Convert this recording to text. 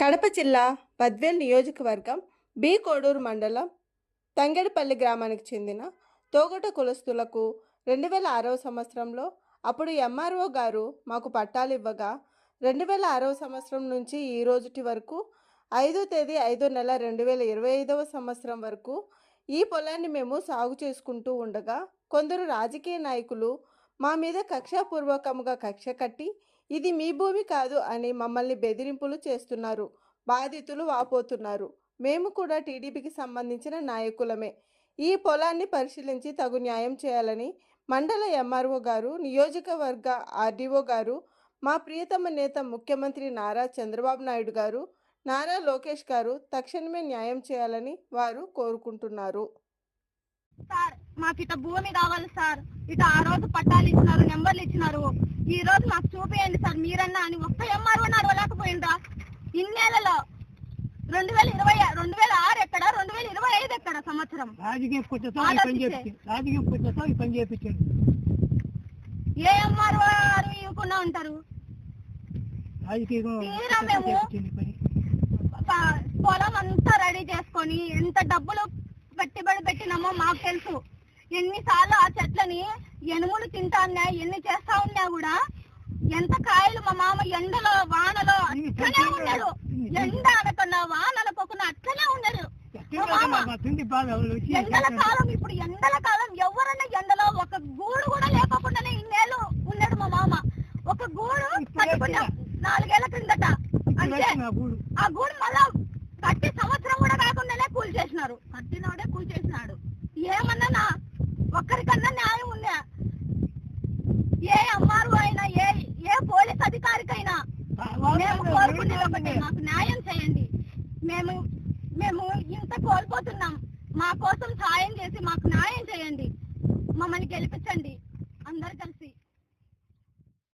కడప జిల్లా బద్వేల్ నియోజకవర్గం బి కోడూరు మండలం తంగెడపల్లి గ్రామానికి చెందిన తోగట కులస్తులకు 2006వ సంవత్సరంలో అప్పుడు ఎంఆర్ఓ గారు మాకు పట్టాలు ఇవ్వగా 2006వ సంవత్సరం నుంచి ఈ రోజుటి వరకు 5వ తేదీ 5వ నెల 2025వ సంవత్సరం వరకు ఈ పొలాన్ని మేము సాగు చేసుకుంటూ ఉండగా కొందరు రాజకీయ నాయకులు మా మీద కక్షాపూర్వకంగా కక్ష కట్టి ఇది మీ భూమి కాదు అని మమ్మల్ని బెదిరింపులు చేస్తున్నారు. బాధితులు వాపోతున్నారు. మేము కూడా టీడీపీకి సంబంధించిన నాయకులమే. ఈ పొలాన్ని పరిశీలించి తగు న్యాయం చేయాలని మండల ఎంఆర్ఓ గారు, నియోజకవర్గ ఆర్డీఓ గారు, మా ప్రియతమ నేత ముఖ్యమంత్రి నారా చంద్రబాబు నాయుడు గారు, నారా లోకేష్ గారు తక్షణమే న్యాయం చేయాలని వారు కోరుకుంటున్నారు. సార్ మాకు ఇట భూమి కావాలి సార్. ఇట ఆ రోజు పట్టాలు ఇచ్చినారు, నెంబర్లు ఇచ్చినారు. ఈ రోజు మాకు చూపియండి సార్ మీరన్నా అని ఒక్క ఎంఆర్ఓ నడవలేకపోయిందా ఇన్నేళ్లలో? 2006 ఎక్కడ, 2025 ఎక్కడ సంవత్సరం? ఏ ఎంఆర్ఓ గారు ఇవ్వకుండా ఉంటారు? తీరా మేము పొలం అంతా రెడీ చేసుకొని ఎంత డబ్బులు పెట్టుబడి పెట్టినామో మాకు తెలుసు. ఎన్నిసార్లు ఆ చెట్లని ఎనుములు తింటా ఉన్నా, ఎన్ని చేస్తా ఉన్నా కూడా ఎంత కాయలు మా మామ ఎండలో వానలో అట్లనే ఉన్నాడు. ఎండ అనకుండా వాన అనుకోకుండా అట్లనే ఉన్నాడు మా మామ. ఎండల కాలం, ఇప్పుడు ఎండల కాలం ఎవరన్నా ఎండలో ఒక గూడు కూడా లేకోకుండానే ఇన్నేళ్ళు ఉన్నాడు మా మామ. ఒక గూడు కట్టుకున్నాం 4 ఏళ్ల క్రిందట. అంటే ఆ గూడు మళ్ళా కట్టి సంవత్సరం కూడా కాకుండానే కూల్ చేసినారు. కట్టినోడే కూల్ చేసినాడు. ఏమన్నా ఒక్కరికన్నా న్యాయం ఉందా? ఏ ఎంఆర్ఓ అయినా, ఏ పోలీస్ అధికారికైనా మేము కోరుకునేది ఒకటి, మాకు న్యాయం చేయండి. మేము ఇంత కోల్పోతున్నాం. మా కోసం సాయం చేసి మాకు న్యాయం చేయండి. మమ్మల్ని గెలిపించండి.